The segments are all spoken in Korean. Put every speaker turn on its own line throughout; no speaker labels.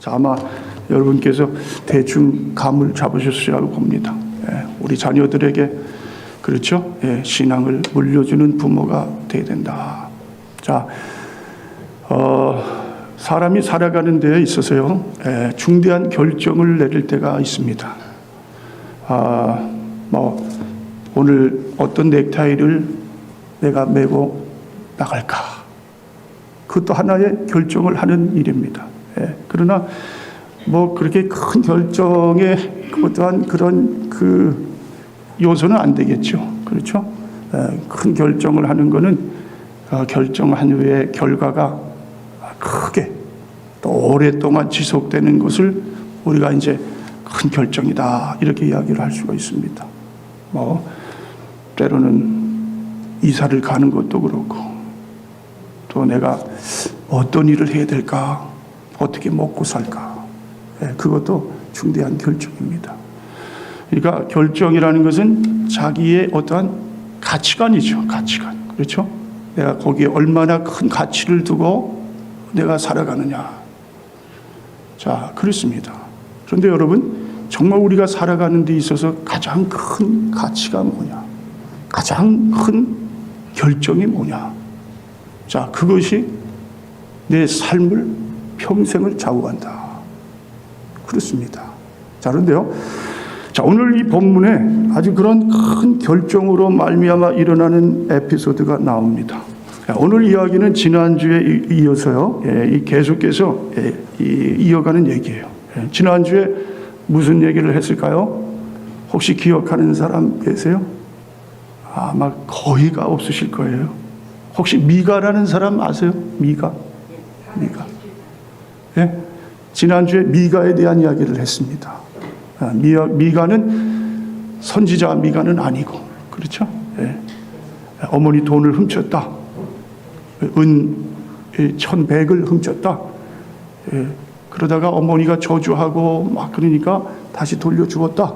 자, 아마 여러분께서 대충 감을 잡으셨으리라고 봅니다. 우리 자녀들에게 그렇죠? 신앙을 물려주는 부모가 돼야 된다. 자, 사람이 살아가는 데에 있어서요, 중대한 결정을 내릴 때가 있습니다. 오늘 어떤 넥타이를 내가 메고 나갈까? 그것도 하나의 결정을 하는 일입니다. 그러나 그렇게 큰 결정에 어떠한 그런 요소는 안 되겠죠. 그렇죠? 큰 결정을 하는 것은 결정한 후에 결과가 크게 또 오랫동안 지속되는 것을 우리가 이제 큰 결정이다 이렇게 이야기를 할 수가 있습니다. 때로는 이사를 가는 것도 그렇고 또 내가 어떤 일을 해야 될까, 어떻게 먹고 살까, 그것도 중대한 결정입니다. 그러니까 결정이라는 것은 자기의 어떠한 가치관이죠. 가치관. 그렇죠? 내가 거기에 얼마나 큰 가치를 두고 내가 살아가느냐. 자, 그렇습니다. 그런데 여러분, 정말 우리가 살아가는 데 있어서 가장 큰 가치가 뭐냐? 가장 큰 결정이 뭐냐? 자, 그것이 내 삶을 평생을 좌우한다. 그렇습니다. 자, 그런데요. 자, 오늘 이 본문에 아주 그런 큰 결정으로 말미암아 일어나는 에피소드가 나옵니다. 오늘 이야기는 지난주에 이어서요, 계속해서 이어가는 얘기예요. 지난주에 무슨 얘기를 했을까요? 혹시 기억하는 사람 계세요? 아마 거의가 없으실 거예요. 혹시 미가라는 사람 아세요? 미가. 지난주에 미가에 대한 이야기를 했습니다. 미가는 선지자 미가는 아니고, 그렇죠? 어머니 돈을 훔쳤다. 은 1,100을 훔쳤다. 그러다가 어머니가 저주하고 그러니까 다시 돌려주었다.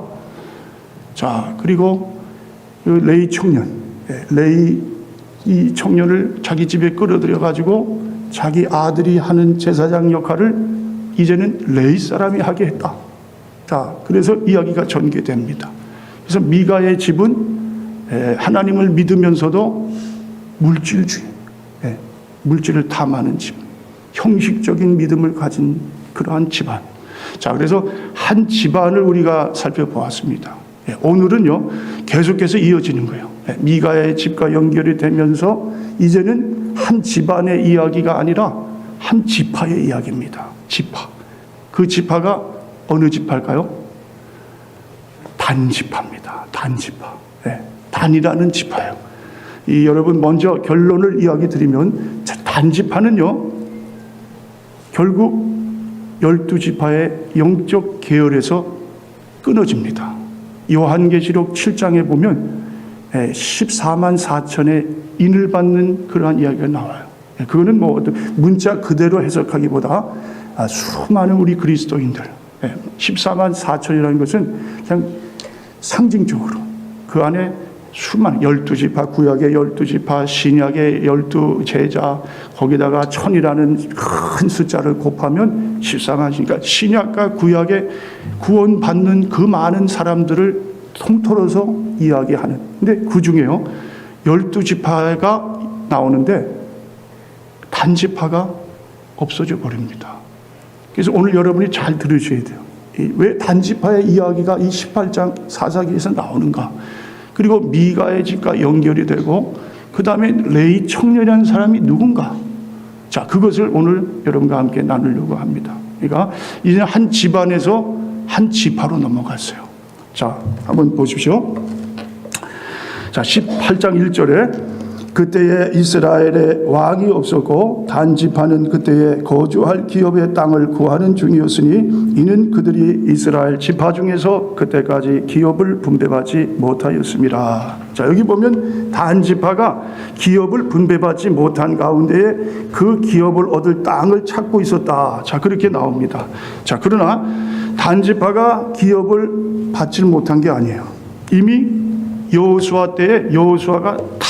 자, 그리고 레이 청년, 레이 이 청년을 자기 집에 끌어들여 가지고 자기 아들이 하는 제사장 역할을 이제는 레이 사람이 하게 했다. 자, 그래서 이야기가 전개됩니다. 그래서 미가의 집은 하나님을 믿으면서도 물질주의, 물질을 탐하는 집, 형식적인 믿음을 가진 그러한 집안. 자, 그래서 한 집안을 우리가 살펴보았습니다. 오늘은요, 계속해서 이어지는 거예요. 미가의 집과 연결이 되면서 이제는 한 집안의 이야기가 아니라 한 지파의 이야기입니다. 지파. 그 지파가 어느 지파일까요? 단지파입니다. 단지파. 단이라는 지파예요. 여러분 먼저 결론을 이야기 드리면 단지파는요, 결국 12지파의 영적 계열에서 끊어집니다. 요한계시록 7장에 보면 14만 4천의 인을 받는 그러한 이야기가 나와요. 그거는 문자 그대로 해석하기보다 수많은 우리 그리스도인들, 14만 4천이라는 것은 그냥 상징적으로 그 안에 수많은 12지파, 구약의 12지파, 신약의 12제자, 거기다가 1000이라는 큰 숫자를 곱하면 14만이니까 신약과 구약의 구원받는 그 많은 사람들을 통틀어서 이야기하는. 근데 그 중에요, 12지파가 나오는데 단지파가 없어져 버립니다. 그래서 오늘 여러분이 잘 들으셔야 돼요. 왜 단지파의 이야기가 이 18장 사사기에서 나오는가? 그리고 미가의 집과 연결이 되고 그 다음에 레이 청년이라는 사람이 누군가? 자, 그것을 오늘 여러분과 함께 나누려고 합니다. 그러니까 이제 한 집안에서 한 지파로 넘어갔어요. 자, 한번 보십시오. 자, 18장 1절에 그때에 이스라엘에 왕이 없었고 단지파는 그때에 거주할 기업의 땅을 구하는 중이었으니 이는 그들이 이스라엘 지파 중에서 그때까지 기업을 분배받지 못하였습니다. 자, 여기 보면 단지파가 기업을 분배받지 못한 가운데에 그 기업을 얻을 땅을 찾고 있었다. 자, 그렇게 나옵니다. 자, 그러나 단지파가 기업을 받지 못한 게 아니에요. 이미 여호수아 때에 여호수아가 다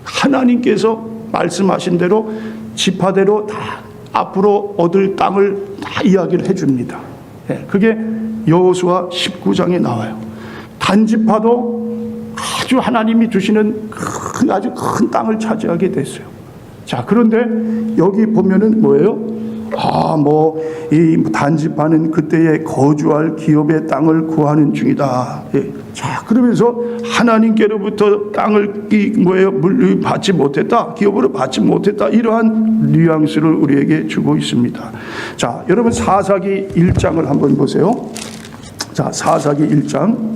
하나님께서 말씀하신 대로 지파대로 다 앞으로 얻을 땅을 다 이야기를 해줍니다. 예, 그게 여호수아 19장에 나와요. 단지파도 아주 하나님이 주시는 아주 큰 땅을 차지하게 됐어요. 자, 그런데 여기 보면은 뭐예요? 이 단지파는 그때에 거주할 기업의 땅을 구하는 중이다. 예. 자, 그러면서 하나님께로부터 땅을 받지 못했다, 기업으로 받지 못했다, 이러한 뉘앙스를 우리에게 주고 있습니다. 자, 여러분 사사기 1장을 한번 보세요. 자, 사사기 1장.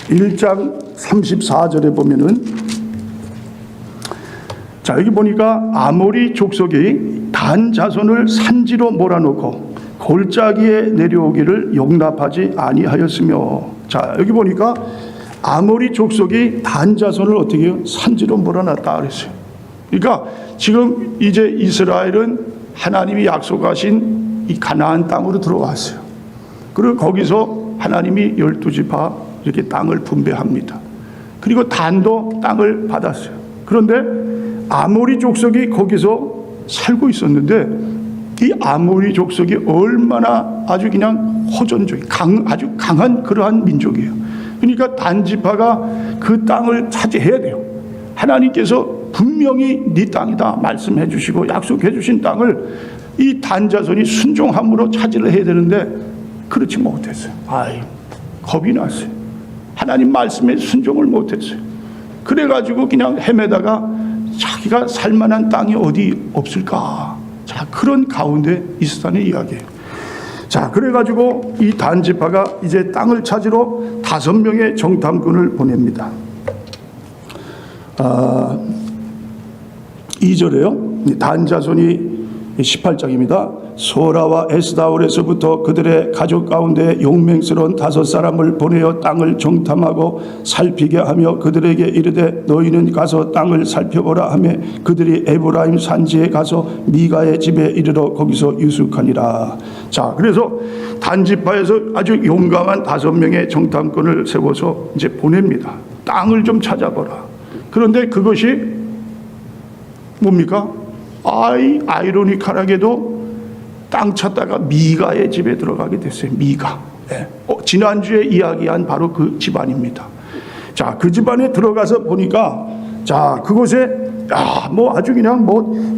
1장 34절에 보면은, 자, 여기 보니까 아모리 족속이 단 자손을 산지로 몰아놓고 골짜기에 내려오기를 용납하지 아니하였으며. 자, 여기 보니까 아모리 족속이 단 자손을 어떻게 해요? 산지로 몰아놨다 그랬어요. 그러니까 지금 이제 이스라엘은 하나님이 약속하신 이 가나안 땅으로 들어왔어요. 그리고 거기서 하나님이 12지파 이렇게 땅을 분배합니다. 그리고 단도 땅을 받았어요. 그런데 아모리 족속이 거기서 살고 있었는데, 이 아모리 족속이 얼마나 아주 그냥 호전적인 아주 강한 그러한 민족이에요. 그러니까 단지파가 그 땅을 차지해야 돼요. 하나님께서 분명히 네 땅이다 말씀해 주시고 약속해 주신 땅을 이 단자손이 순종함으로 차지를 해야 되는데 그렇지 못했어요. 겁이 났어요. 하나님 말씀에 순종을 못했어요. 그래가지고 그냥 헤매다가 자기가 살만한 땅이 어디 없을까? 자, 그런 가운데 있었다는 이야기예요. 자, 그래가지고 이 단지파가 이제 땅을 찾으러 5명의 정탐꾼을 보냅니다. 2절에요. 단자손이 18장입니다. 소라와 에스다올에서부터 그들의 가족 가운데 용맹스러운 5사람을 보내어 땅을 정탐하고 살피게 하며 그들에게 이르되 너희는 가서 땅을 살펴보라 하며 그들이 에브라임 산지에 가서 미가의 집에 이르러 거기서 유숙하니라. 자, 그래서 단지파에서 아주 용감한 5명의 정탐꾼을 세워서 이제 보냅니다. 땅을 좀 찾아보라. 그런데 그것이 뭡니까? 아이러니컬하게도 땅 찾다가 미가의 집에 들어가게 됐어요. 미가. 네. 지난주에 이야기한 바로 그 집안입니다. 자, 그 집안에 들어가서 보니까, 자, 그곳에 아주 그냥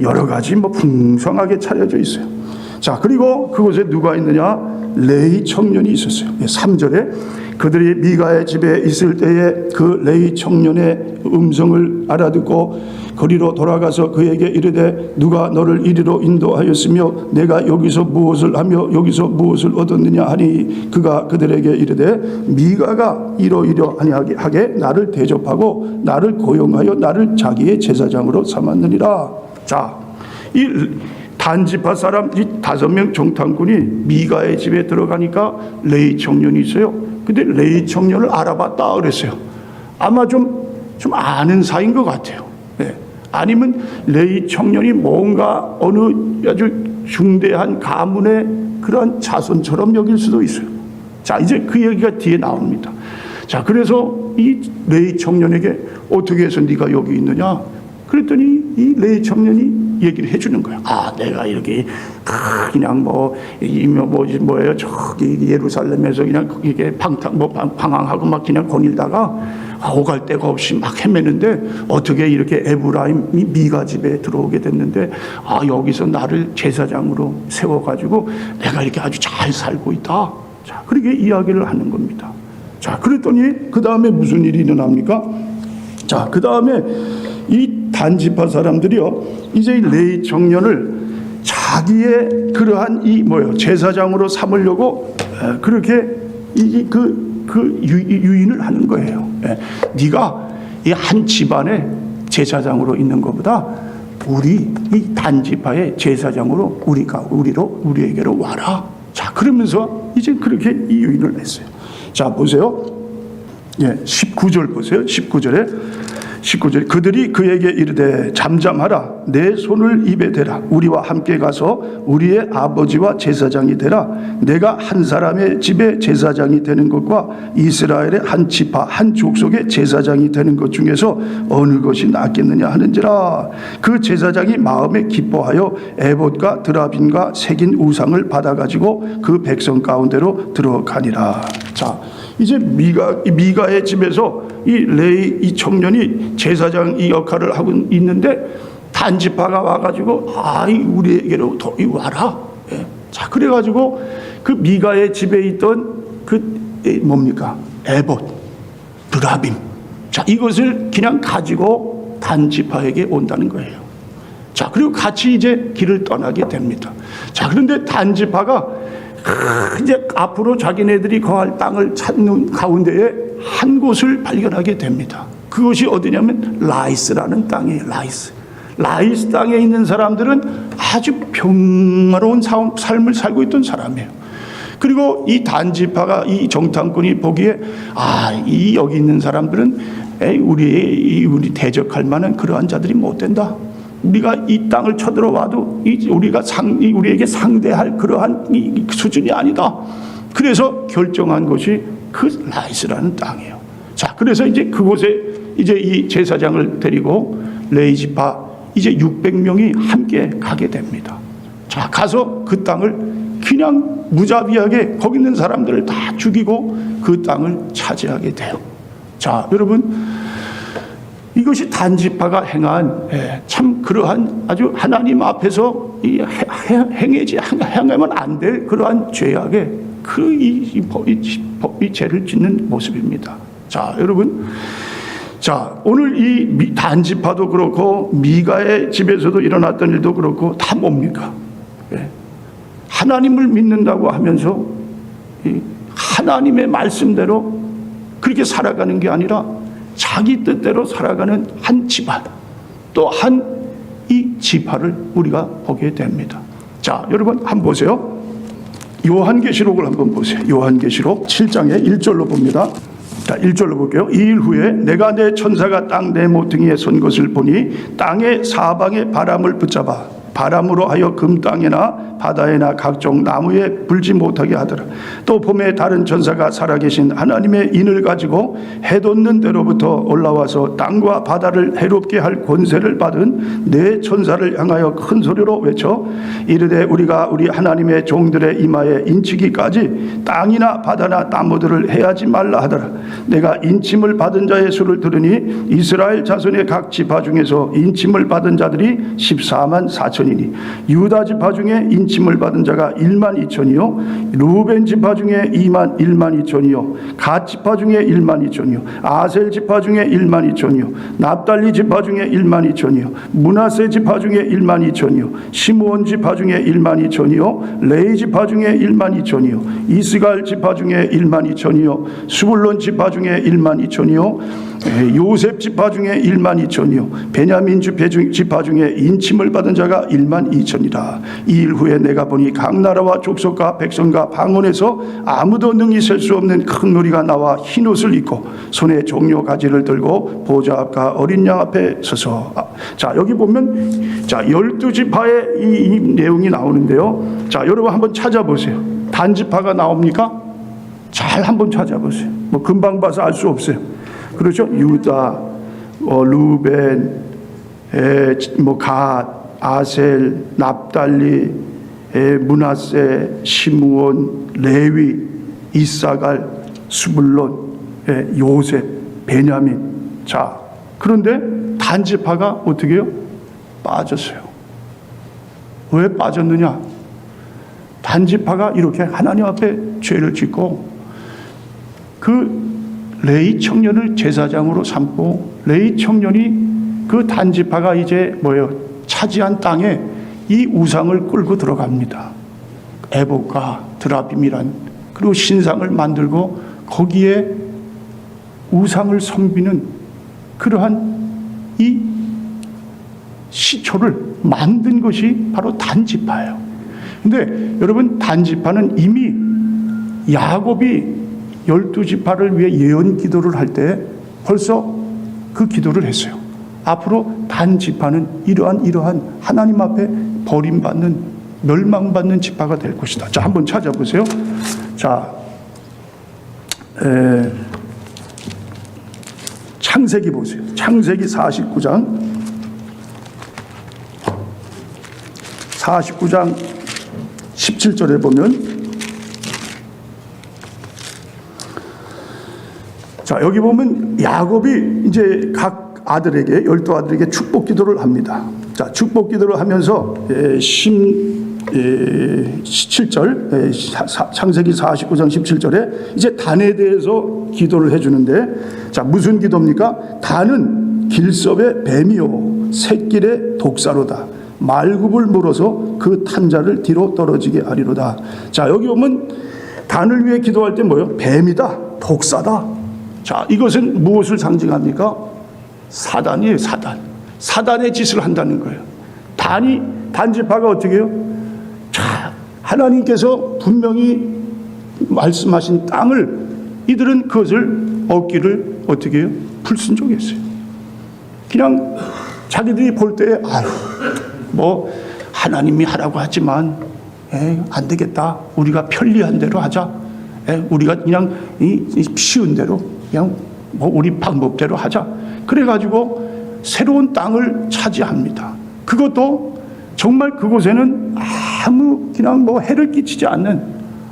여러 가지 풍성하게 차려져 있어요. 자, 그리고 그곳에 누가 있느냐? 레위 청년이 있었어요. 3절에 그들이 미가의 집에 있을 때에 그 레위 청년의 음성을 알아듣고 거리로 돌아가서 그에게 이르되 누가 너를 이리로 인도하였으며 내가 여기서 무엇을 하며 여기서 무엇을 얻었느냐 하니 그가 그들에게 이르되 미가가 이러이러 하게 나를 대접하고 나를 고용하여 나를 자기의 제사장으로 삼았느니라. 자, 이 단지파 사람 이 5명 정탐꾼이 미가의 집에 들어가니까 레위 청년이 있어요. 근데 레위 청년을 알아봤다 그랬어요. 아마 좀 아는 사이인 것 같아요. 네. 아니면 레위 청년이 뭔가 어느 아주 중대한 가문의 그런 자손처럼 여길 수도 있어요. 자, 이제 그 얘기가 뒤에 나옵니다. 자, 그래서 이 레위 청년에게 어떻게 해서 네가 여기 있느냐? 그랬더니 이 레위 청년이 얘기를 해주는 거야. 내가 이렇게 그냥 뭐예요? 저기 예루살렘에서 그냥 이게 방황하고 막 그냥 거닐다가 오갈 데가 없이 막 헤매는데 어떻게 이렇게 에브라임 미가 집에 들어오게 됐는데 여기서 나를 제사장으로 세워가지고 내가 이렇게 아주 잘 살고 있다. 자, 그렇게 이야기를 하는 겁니다. 자, 그랬더니 그 다음에 무슨 일이 일어납니까? 자, 그 다음에 이 단지파 사람들이요, 이제 이 레위 청년을 자기의 그러한 제사장으로 삼으려고 그렇게 유인을 하는 거예요. 네가 이 한 집안의 제사장으로 있는 것보다 우리 이 단지파의 제사장으로 우리에게로 와라. 자, 그러면서 이제 그렇게 이 유인을 했어요. 자, 보세요. 19절 보세요. 19절에 19절 그들이 그에게 이르되 잠잠하라 내 손을 입에 대라 우리와 함께 가서 우리의 아버지와 제사장이 되라 내가 한 사람의 집에 제사장이 되는 것과 이스라엘의 한 지파 한 족속의 제사장이 되는 것 중에서 어느 것이 낫겠느냐 하는지라. 그 제사장이 마음에 기뻐하여 에봇과 드라빔과 새긴 우상을 받아가지고 그 백성 가운데로 들어가니라. 자, 이제 미가의 집에서 이 레위 이 청년이 제사장 이 역할을 하고 있는데 단지파가 와가지고 우리에게로 와라. 예. 자, 그래가지고 그 미가의 집에 있던 뭡니까? 에봇, 드라빔. 자, 이것을 그냥 가지고 단지파에게 온다는 거예요. 자, 그리고 같이 이제 길을 떠나게 됩니다. 자, 그런데 단지파가 이제 앞으로 자기네들이 거할 땅을 찾는 가운데에 한 곳을 발견하게 됩니다. 그것이 어디냐면 라이스라는 땅이에요. 라이스 땅에 있는 사람들은 아주 평화로운 삶을 살고 있던 사람이에요. 그리고 이 단지파가 이 정탐꾼이 보기에 여기 있는 사람들은 우리 대적할 만한 그러한 자들이 못 된다. 우리가 이 땅을 쳐들어와도 우리에게 상대할 그러한 수준이 아니다. 그래서 결정한 것이 그 라이스라는 땅이에요. 자, 그래서 이제 그곳에 이제 이 제사장을 데리고 레위 지파 이제 600명이 함께 가게 됩니다. 자, 가서 그 땅을 그냥 무자비하게 거기 있는 사람들을 다 죽이고 그 땅을 차지하게 돼요. 자, 여러분, 이것이 단지파가 행한 참 그러한 아주 하나님 앞에서 행하면 안 될 그러한 죄악의 이 죄를 짓는 모습입니다. 자, 여러분, 자, 오늘 이 단지파도 그렇고 미가의 집에서도 일어났던 일도 그렇고 다 뭡니까? 하나님을 믿는다고 하면서 하나님의 말씀대로 그렇게 살아가는 게 아니라 자기 뜻대로 살아가는 한 집안, 또 한 이 지파를 우리가 보게 됩니다. 자, 여러분 한번 보세요. 요한계시록을 한번 보세요. 요한계시록 7장의 1절로 봅니다. 자, 1절로 볼게요. 2일 후에 내가 내 천사가 땅 내 모퉁이에 선 것을 보니 땅의 사방에 바람을 붙잡아 바람으로 하여 금 땅에나 바다에나 각종 나무에 불지 못하게 하더라. 또 봄에 다른 천사가 살아계신 하나님의 인을 가지고 해 돋는 데로부터 올라와서 땅과 바다를 해롭게 할 권세를 받은 네 천사를 향하여 큰 소리로 외쳐 이르되 우리가 우리 하나님의 종들의 이마에 인치기까지 땅이나 바다나 나무들을 해하지 말라 하더라. 내가 인침을 받은 자의 수를 들으니 이스라엘 자손의 각 지파 중에서 인침을 받은 자들이 14만 4천 유다 지파 중에 인침을 받은 자가 1만 2천이요 루벤 지파 중에 1만 2천이요 갓 지파 중에 1만 2천이요 아셀 지파 중에 1만 2천이요 납달리 지파 중에 1만 2천이요 므낫세 지파 중에 1만 2천이요 시므온 지파 중에 1만 2천이요 레위 지파 중에 1만 2천이요 이스갈 지파 중에 1만 2천이요 스불론 지파 중에 1만 2천이요 요셉 지파 중에 1만 2천이요 베냐민 지파 중에 인침을 받은 자가 1만 2천이라. 2일 후에 내가 보니 각 나라와 족속과 백성과 방언에서 아무도 능히 셀 수 없는 큰 무리가 나와 흰옷을 입고 손에 종려 가지를 들고 보좌 앞과 어린 양 앞에 서서 자, 여기 보면 자 12지파의 이 내용이 나오는데요. 자, 여러분 한번 찾아보세요. 단지파가 나옵니까? 잘 한번 찾아보세요. 뭐 금방 봐서 알 수 없어요. 그렇죠? 유다, 루벤, 갓, 아셀, 납달리, 므낫세, 시므온, 레위, 이사갈, 스불론, 요셉, 베냐민. 자, 그런데 단지파가 어떻게 해요? 빠졌어요. 왜 빠졌느냐? 단지파가 이렇게 하나님 앞에 죄를 짓고 그 레위 청년을 제사장으로 삼고 레위 청년이 그 단지파가 이제 차지한 땅에 이 우상을 끌고 들어갑니다. 에봇과 드라빔이란 그리고 신상을 만들고 거기에 우상을 섬기는 그러한 이 시초를 만든 것이 바로 단지파예요. 근데 여러분 단지파는 이미 야곱이 12지파를 위해 예언 기도를 할 때 벌써 그 기도를 했어요. 앞으로 단지파는 이러한 하나님 앞에 버림받는, 멸망받는 지파가 될 것이다. 자, 한번 찾아보세요. 자, 창세기 보세요. 창세기 49장 17절에 보면, 자, 여기 보면 야곱이 이제 각 아들에게, 12아들에게 축복 기도를 합니다. 자, 축복 기도를 하면서 17절, 창세기 49장 17절에 이제 단에 대해서 기도를 해주는데, 자, 무슨 기도입니까? 단은 길섭의 뱀이요 샛길의 독사로다. 말굽을 물어서 그 탄자를 뒤로 떨어지게 하리로다. 자, 여기 보면 단을 위해 기도할 때 뭐예요? 뱀이다, 독사다. 자, 이것은 무엇을 상징합니까? 사단이에요, 사단. 사단의 짓을 한다는 거예요. 단지파가 어떻게 해요? 자, 하나님께서 분명히 말씀하신 땅을, 이들은 그것을 얻기를 어떻게 해요? 불순종했어요. 그냥 자기들이 볼 때에, 아유, 뭐 하나님이 하라고 하지만 안 되겠다, 우리가 편리한 대로 하자, 우리가 그냥 쉬운 대로, 그냥 뭐 우리 방법대로 하자. 그래가지고 새로운 땅을 차지합니다. 그것도 정말 그곳에는 아무 그냥 뭐 해를 끼치지 않는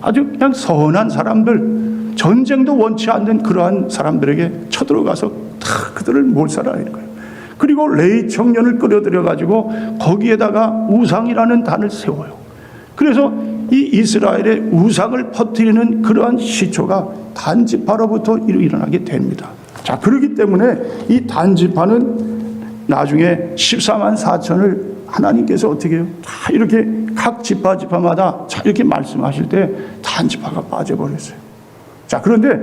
아주 그냥 선한 사람들, 전쟁도 원치 않는 그러한 사람들에게 쳐들어가서 다 그들을 몰살하는 거예요. 그리고 레위 청년을 끌어들여 가지고 거기에다가 우상이라는 단을 세워요. 그래서 이 이스라엘의 우상을 퍼뜨리는 그러한 시초가 단지파로부터 일어나게 됩니다. 자, 그렇기 때문에 이 단지파는 나중에 14만 4천을 하나님께서 어떻게 해요? 다 이렇게 각 지파마다 자, 이렇게 말씀하실 때 단지파가 빠져버렸어요. 자, 그런데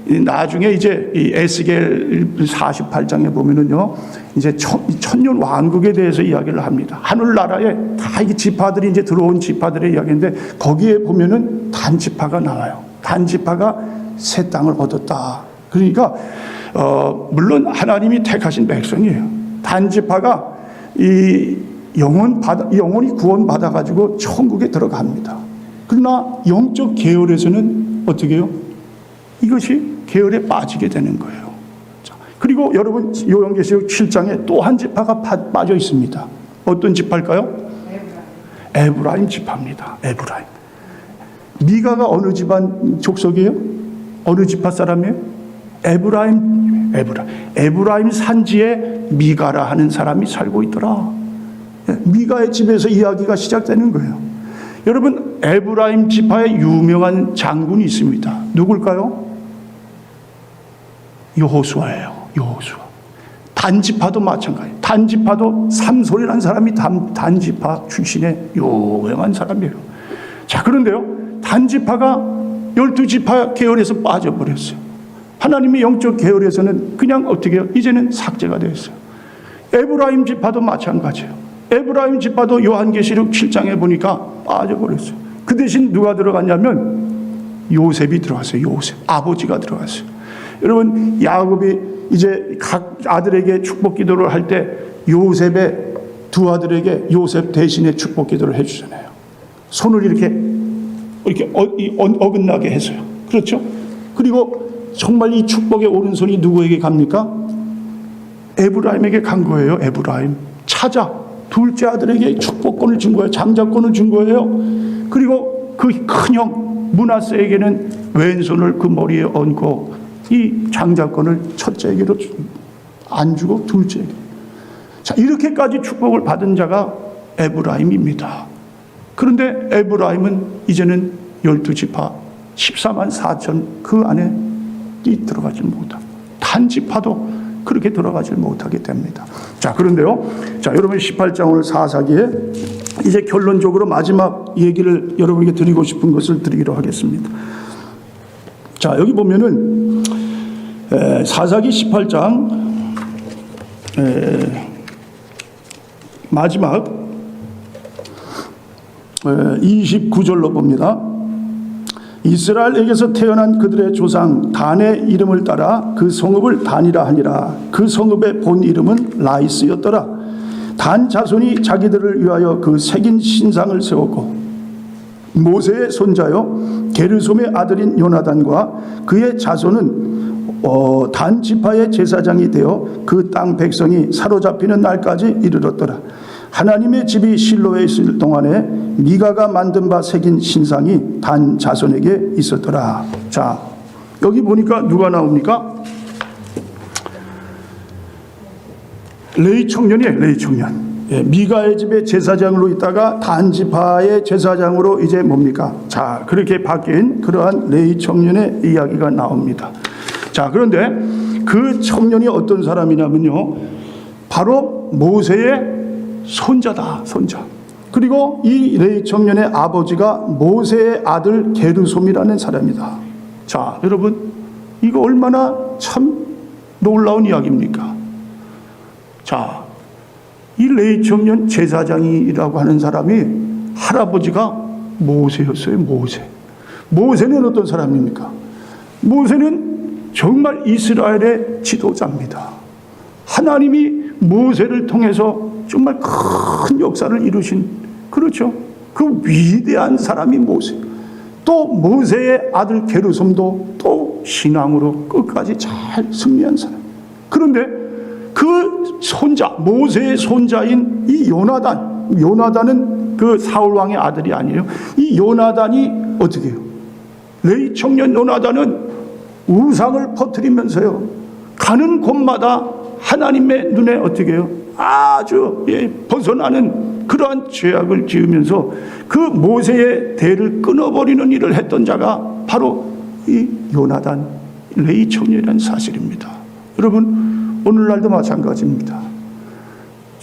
나중에 이제 이 에스겔 48장에 보면은요, 이제 천년 왕국에 대해서 이야기를 합니다. 하늘나라에 다 이 지파들이 이제 들어온 지파들의 이야기인데, 거기에 보면은 단지파가 나와요. 단지파가 새 땅을 얻었다. 그러니까 물론 하나님이 택하신 백성이에요. 단지파가 이 영혼이 구원받아 가지고 천국에 들어갑니다. 그러나 영적 계열에서는 어떻게 해요? 이것이 계열에 빠지게 되는 거예요. 자, 그리고 여러분 요한계시록 7장에 또 한 지파가 빠져 있습니다. 어떤 지파일까요? 에브라임 지파입니다. 에브라임. 미가가 어느 집안 족속이에요? 어느 지파 사람이에요? 에브라임 산지에 미가라 하는 사람이 살고 있더라. 미가의 집에서 이야기가 시작되는 거예요. 여러분, 에브라임 지파의 유명한 장군이 있습니다. 누굴까요? 여호수아예요. 여호수아. 단지파도 마찬가지예요. 단지파도 삼손이라는 사람이 단지파 출신의 유명한 사람이에요. 자, 그런데요, 단지파가 12지파 계열에서 빠져버렸어요. 하나님의 영적 계열에서는 그냥 어떻게 해요? 이제는 삭제가 되었어요. 에브라임 지파도 마찬가지예요. 에브라임 지파도 요한계시록 7장에 보니까 빠져버렸어요. 그 대신 누가 들어갔냐면 요셉이 들어갔어요. 요셉. 아버지가 들어갔어요. 여러분, 야곱이 이제 각 아들에게 축복 기도를 할 때 요셉의 두 아들에게 요셉 대신에 축복 기도를 해주잖아요. 손을 이렇게 어긋나게 해서요. 그렇죠? 그리고 정말 이 축복의 오른손이 누구에게 갑니까? 에브라임에게 간 거예요. 에브라임. 찾아. 둘째 아들에게 축복권을 준 거예요. 장자권을 준 거예요. 그리고 그 큰형 므낫세에게는 왼손을 그 머리에 얹고 이 장자권을 첫째에게도 안 주고 둘째에게. 자, 이렇게까지 축복을 받은 자가 에브라임입니다. 그런데 에브라임은 이제는 12지파 14만 4천 그 안에 들어가지 못하고 단지파도 그렇게 들어가지 못하게 됩니다. 자, 그런데요, 자, 여러분 18장 오늘 사사기에 이제 결론적으로 마지막 얘기를 여러분에게 드리고 싶은 것을 드리기로 하겠습니다. 자, 여기 보면은 사사기 18장 마지막 29절로 봅니다. 이스라엘에게서 태어난 그들의 조상 단의 이름을 따라 그 성읍을 단이라 하니라. 그 성읍의 본 이름은 라이스였더라. 단 자손이 자기들을 위하여 그 새긴 신상을 세웠고 모세의 손자요 게르솜의 아들인 요나단과 그의 자손은 단 지파의 제사장이 되어 그 땅 백성이 사로잡히는 날까지 이르렀더라. 하나님의 집이 실로에 있을 동안에 미가가 만든 바 새긴 신상이 단 자손에게 있었더라. 자, 여기 보니까 누가 나옵니까? 레위 청년이에요. 레위 청년. 미가의 집에 제사장으로 있다가 단 지파의 제사장으로 이제 뭡니까? 자, 그렇게 바뀐 그러한 레위 청년의 이야기가 나옵니다. 자, 그런데 그 청년이 어떤 사람이냐면요, 바로 모세의 손자다, 손자. 그리고 이 레위 청년의 아버지가 모세의 아들 게르솜이라는 사람이다. 자, 여러분, 이거 얼마나 참 놀라운 이야기입니까? 자, 이 레위 청년 제사장이라고 하는 사람이 할아버지가 모세였어요. 모세는 어떤 사람입니까? 모세는 정말 이스라엘의 지도자입니다. 하나님이 모세를 통해서 정말 큰 역사를 이루신, 그렇죠, 그 위대한 사람이 모세. 또 모세의 아들 게르솜도 또 신앙으로 끝까지 잘 승리한 사람. 그런데 그 손자, 모세의 손자인 이 요나단은 그 사울 왕의 아들이 아니에요. 이 요나단이 어떻게 해요? 레위 청년 요나단은 우상을 퍼뜨리면서요, 가는 곳마다 하나님의 눈에 어떻게 해요? 아주 벗어나는 그러한 죄악을 지으면서 그 모세의 대를 끊어버리는 일을 했던 자가 바로 이 요나단, 레위 청년이라는 사실입니다. 여러분, 오늘날도 마찬가지입니다.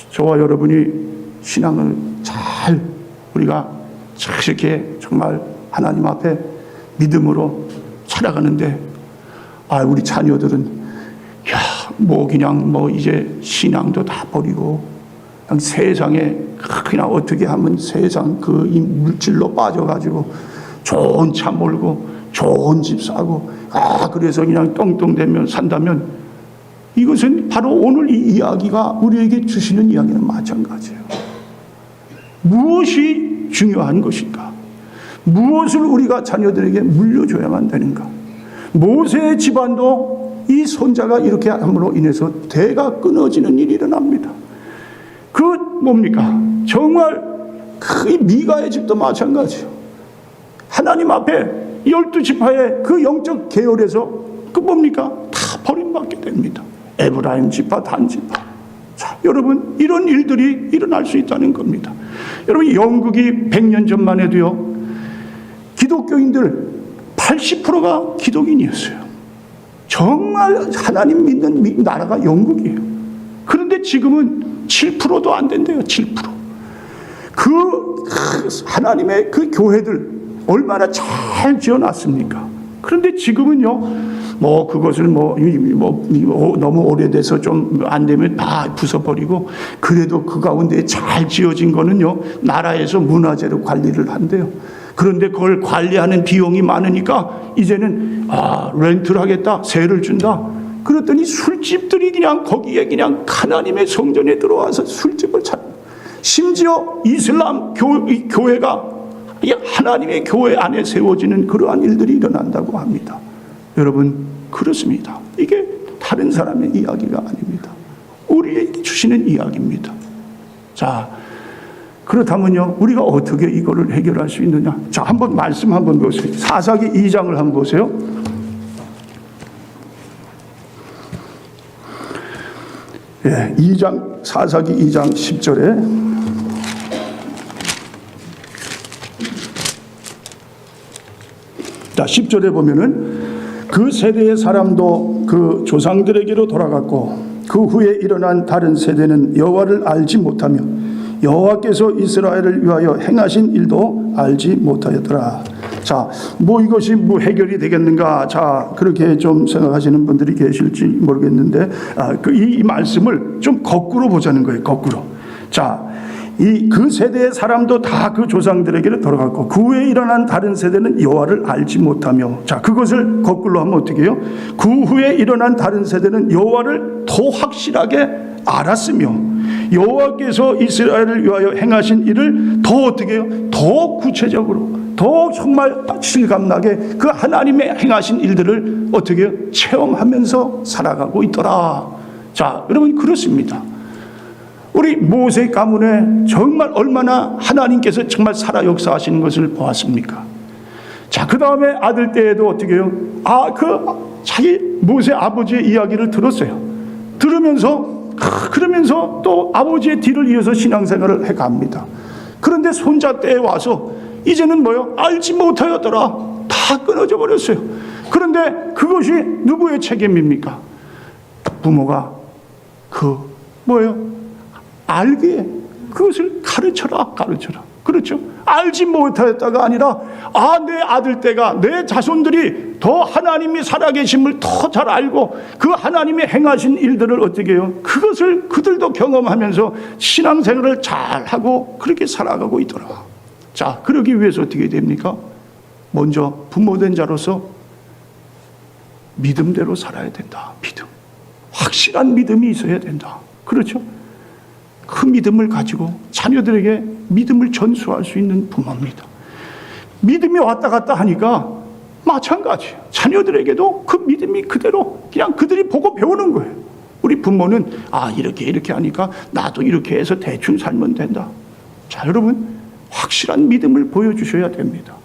저와 여러분이 신앙을 잘 우리가 이렇게 정말 하나님 앞에 믿음으로 살아가는데, 우리 자녀들은 그냥 이제 신앙도 다 버리고 그냥 세상에 그냥 어떻게 하면 세상 이 물질로 빠져가지고 좋은 차 몰고 좋은 집 사고 그래서 그냥 똥똥대면 산다면, 이것은 바로 오늘 이 이야기가 우리에게 주시는 이야기는 마찬가지예요. 무엇이 중요한 것인가? 무엇을 우리가 자녀들에게 물려줘야만 되는가? 모세의 집안도 이 손자가 이렇게 함으로 인해서 대가 끊어지는 일이 일어납니다. 뭡니까? 정말 그 미가의 집도 마찬가지예요. 하나님 앞에 12지파의 그 영적 계열에서 뭡니까? 다 버림받게 됩니다. 에브라임 지파, 단 지파. 자, 여러분, 이런 일들이 일어날 수 있다는 겁니다. 여러분, 영국이 100년 전만 해도요, 기독교인들 80%가 기독인이었어요. 정말 하나님 믿는 나라가 영국이에요. 그런데 지금은 7%도 안 된대요. 7%. 하나님의 그 교회들 얼마나 잘 지어놨습니까? 그런데 지금은요, 그것을 너무 오래돼서 좀 안 되면 다 부숴버리고, 그래도 그 가운데 잘 지어진 거는요, 나라에서 문화재로 관리를 한대요. 그런데 그걸 관리하는 비용이 많으니까 이제는 렌트를 하겠다, 세를 준다. 그랬더니 술집들이 그냥 거기에 그냥 하나님의 성전에 들어와서 술집을 심지어 이슬람 교회가 하나님의 교회 안에 세워지는 그러한 일들이 일어난다고 합니다. 여러분, 그렇습니다. 이게 다른 사람의 이야기가 아닙니다. 우리에게 주시는 이야기입니다. 자, 그렇다면요, 우리가 어떻게 이거를 해결할 수 있느냐? 자, 한번 말씀 한번 보세요. 사사기 2장을 한번 보세요. 예, 2장, 사사기 2장 10절에 자, 10절에 보면은 그 세대의 사람도 그 조상들에게로 돌아갔고 그 후에 일어난 다른 세대는 여호와를 알지 못하며 여호와께서 이스라엘을 위하여 행하신 일도 알지 못하였더라. 자, 이것이 해결이 되겠는가? 자, 그렇게 좀 생각하시는 분들이 계실지 모르겠는데, 이 말씀을 좀 거꾸로 보자는 거예요. 거꾸로. 자, 그 세대의 사람도 다 그 조상들에게로 돌아갔고 그 후에 일어난 다른 세대는 여호와를 알지 못하며, 자, 그것을 거꾸로 하면 어떻게 해요? 그 후에 일어난 다른 세대는 여호와를 더 확실하게 알았으며 여호와께서 이스라엘을 위하여 행하신 일을 더 어떻게 해요? 더 구체적으로, 더 정말 실감나게 그 하나님의 행하신 일들을 어떻게 해요? 체험하면서 살아가고 있더라. 자, 여러분, 그렇습니다. 우리 모세 가문에 정말 얼마나 하나님께서 정말 살아 역사하시는 것을 보았습니까? 자, 그 다음에 아들 때에도 어떻게 해요? 자기 모세 아버지의 이야기를 들었어요. 그러면서 또 아버지의 뒤를 이어서 신앙생활을 해갑니다. 그런데 손자 때에 와서 이제는 뭐요? 알지 못하였더라. 다 끊어져 버렸어요. 그런데 그것이 누구의 책임입니까? 부모가 알게 그것을 가르쳐라. 그렇죠? 알지 못하였다가 아니라 내 아들 때가, 내 자손들이 더 하나님이 살아계심을 더 잘 알고 그 하나님의 행하신 일들을 어떻게 해요? 그것을 그들도 경험하면서 신앙생활을 잘하고 그렇게 살아가고 있더라. 자, 그러기 위해서 어떻게 됩니까? 먼저 부모된 자로서 믿음대로 살아야 된다. 믿음, 확실한 믿음이 있어야 된다. 그렇죠? 그 믿음을 가지고 자녀들에게 믿음을 전수할 수 있는 부모입니다. 믿음이 왔다 갔다 하니까 마찬가지예요. 자녀들에게도 그 믿음이 그대로 그냥 그들이 보고 배우는 거예요. 우리 부모는 이렇게 하니까 나도 이렇게 해서 대충 살면 된다. 자, 여러분, 확실한 믿음을 보여주셔야 됩니다.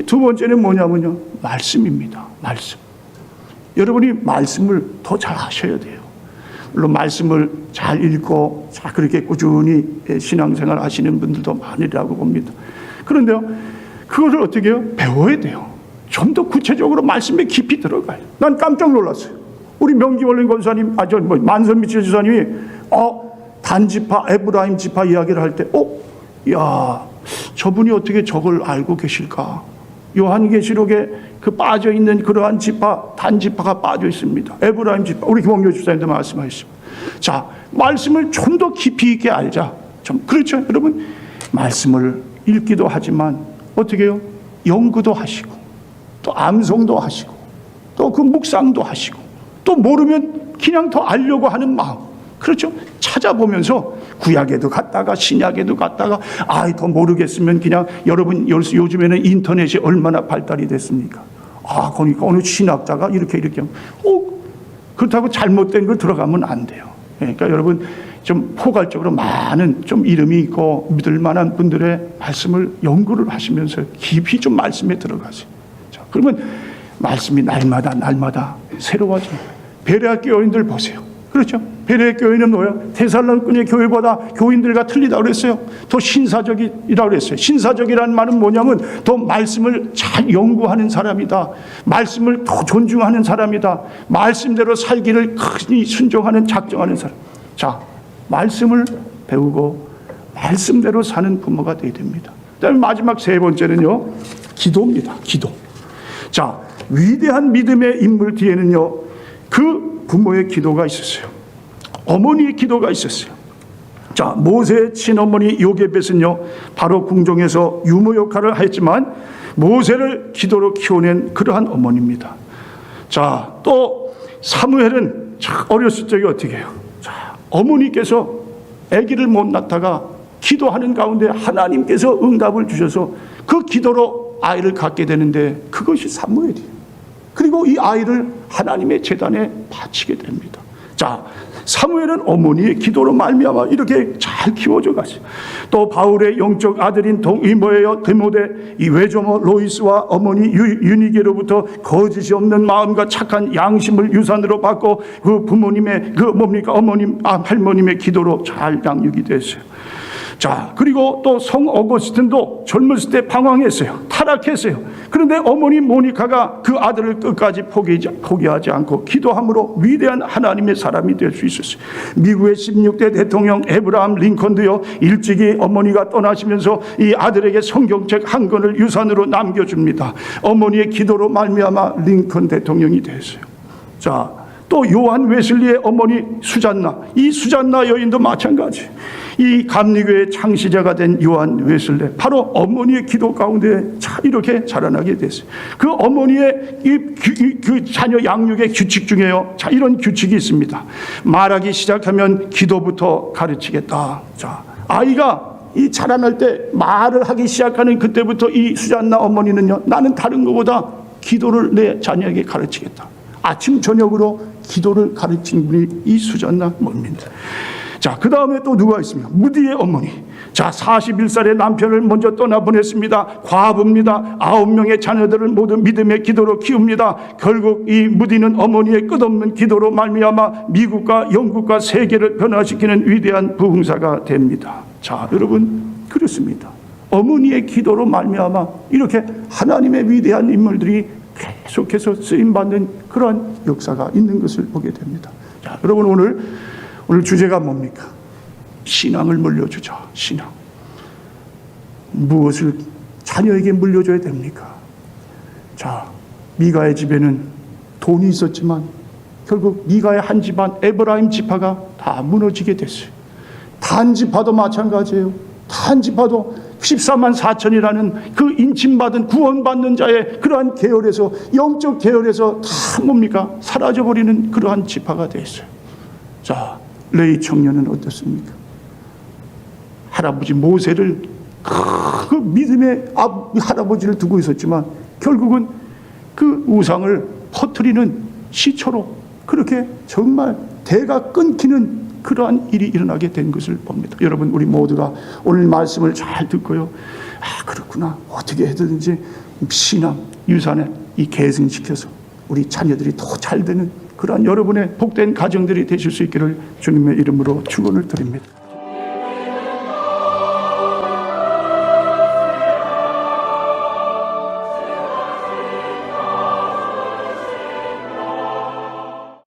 두 번째는 뭐냐면요, 말씀입니다. 말씀. 여러분이 말씀을 더 잘 하셔야 돼요. 물론 말씀을 잘 읽고 그렇게 꾸준히 신앙생활 하시는 분들도 많으리라고 봅니다. 그런데요, 그것을 어떻게 해요? 배워야 돼요. 좀 더 구체적으로 말씀에 깊이 들어가요. 난 깜짝 놀랐어요. 우리 명기원린 권사님, 만선미 지사님이 단지파, 에브라임 지파 이야기를 할 때, 저분이 어떻게 저걸 알고 계실까? 요한계시록에 빠져 있는 그러한 단지파가 빠져 있습니다. 에브라임 지파, 우리 김홍교 집사님도 말씀하셨습니다. 자, 말씀을 좀 더 깊이 있게 알자. 그렇죠, 여러분? 말씀을 읽기도 하지만 어떻게 해요? 연구도 하시고, 또 암송도 하시고, 또 그 묵상도 하시고, 또 모르면 그냥 더 알려고 하는 마음. 그렇죠? 찾아보면서 구약에도 갔다가 신약에도 갔다가 더 모르겠으면 그냥, 여러분 요즘에는 인터넷이 얼마나 발달이 됐습니까? 그러니까 어느 신학자가 이렇게 그렇다고 잘못된 걸 들어가면 안 돼요. 그러니까 여러분 좀 포괄적으로 많은 좀 이름이 있고 믿을 만한 분들의 말씀을 연구를 하시면서 깊이 좀 말씀에 들어가세요. 자, 그러면 말씀이 날마다 새로워져요. 베레아 교인들 보세요. 그렇죠? 베레아 교인은 뭐예요? 데살로니가 교회보다 교인들과 틀리다 그랬어요. 더 신사적이라고 그랬어요. 신사적이라는 말은 뭐냐면 더 말씀을 잘 연구하는 사람이다. 말씀을 더 존중하는 사람이다. 말씀대로 살기를 크게 순종하는, 작정하는 사람. 자, 말씀을 배우고 말씀대로 사는 부모가 되어야 됩니다. 그다음에 마지막 세 번째는요, 기도입니다. 기도. 자, 위대한 믿음의 인물 뒤에는요, 그 부모의 기도가 있었어요. 어머니의 기도가 있었어요. 자, 모세의 친어머니 요게벳은요, 바로 궁정에서 유모 역할을 했지만 모세를 기도로 키워낸 그러한 어머니입니다. 자, 또 사무엘은 어렸을 적에 어떻게 해요? 자, 어머니께서 아기를 못 낳다가 기도하는 가운데 하나님께서 응답을 주셔서 그 기도로 아이를 갖게 되는데, 그것이 사무엘이에요. 그리고 이 아이를 하나님의 제단에 바치게 됩니다. 자, 사무엘은 어머니의 기도로 말미암아 이렇게 잘 키워져 갔어요. 또 바울의 영적 아들인 디모데, 이 외조모 로이스와 어머니 유니게로부터 거짓이 없는 마음과 착한 양심을 유산으로 받고 그 부모님의 할머님의 기도로 잘 양육이 됐어요. 자, 그리고 또 성 어거스틴도 젊었을 때 방황했어요. 타락했어요. 그런데 어머니 모니카가 그 아들을 끝까지 포기하지 않고 기도함으로 위대한 하나님의 사람이 될 수 있었어요. 미국의 16대 대통령 에브라함 링컨도요, 일찍이 어머니가 떠나시면서 이 아들에게 성경책 한 권을 유산으로 남겨줍니다. 어머니의 기도로 말미암아 링컨 대통령이 됐어요. 자, 또 요한 웨슬리의 어머니 수잔나, 이 수잔나 여인도 마찬가지. 이 감리교의 창시자가 된 요한 웨슬레, 바로 어머니의 기도 가운데 이렇게 자라나게 됐어요. 그 어머니의 그 자녀 양육의 규칙 중에요, 자, 이런 규칙이 있습니다. 말하기 시작하면 기도부터 가르치겠다. 자, 아이가 이 자라날 때 말을 하기 시작하는 그때부터 이 수잔나 어머니는요, 나는 다른 것보다 기도를 내 자녀에게 가르치겠다. 아침 저녁으로 기도를 가르친 분이 이 수잔나 어머니입니다. 자, 그 다음에 또 누가 있습니까? 무디의 어머니. 자, 41살의 남편을 먼저 떠나보냈습니다. 과부입니다. 9명의 자녀들을 모두 믿음의 기도로 키웁니다. 결국 이 무디는 어머니의 끝없는 기도로 말미암아 미국과 영국과 세계를 변화시키는 위대한 부흥사가 됩니다. 자, 여러분, 그렇습니다. 어머니의 기도로 말미암아 이렇게 하나님의 위대한 인물들이 계속해서 쓰임받는 그러한 역사가 있는 것을 보게 됩니다. 자, 여러분, 오늘 주제가 뭡니까? 신앙을 물려주자. 신앙. 무엇을 자녀에게 물려줘야 됩니까? 자, 미가의 집에는 돈이 있었지만 결국 미가의 한 집안 에브라임 지파가 다 무너지게 됐어요. 단 지파도 마찬가지예요. 단 지파도 14만 4천이라는 그 인침받은 구원받는 자의 그러한 계열에서, 영적 계열에서 다 뭡니까? 사라져버리는 그러한 지파가 됐어요. 자, 레이 청년은 어떻습니까? 할아버지 모세를 그 믿음의 할아버지를 두고 있었지만 결국은 그 우상을 퍼뜨리는 시초로 그렇게 정말 대가 끊기는 그러한 일이 일어나게 된 것을 봅니다. 여러분, 우리 모두가 오늘 말씀을 잘 듣고요, 아, 그렇구나, 어떻게 해든지 신앙 유산에 이 계승시켜서 우리 자녀들이 더 잘 되는 그러한 여러분의 복된 가정들이 되실 수 있기를 주님의 이름으로 축원을 드립니다.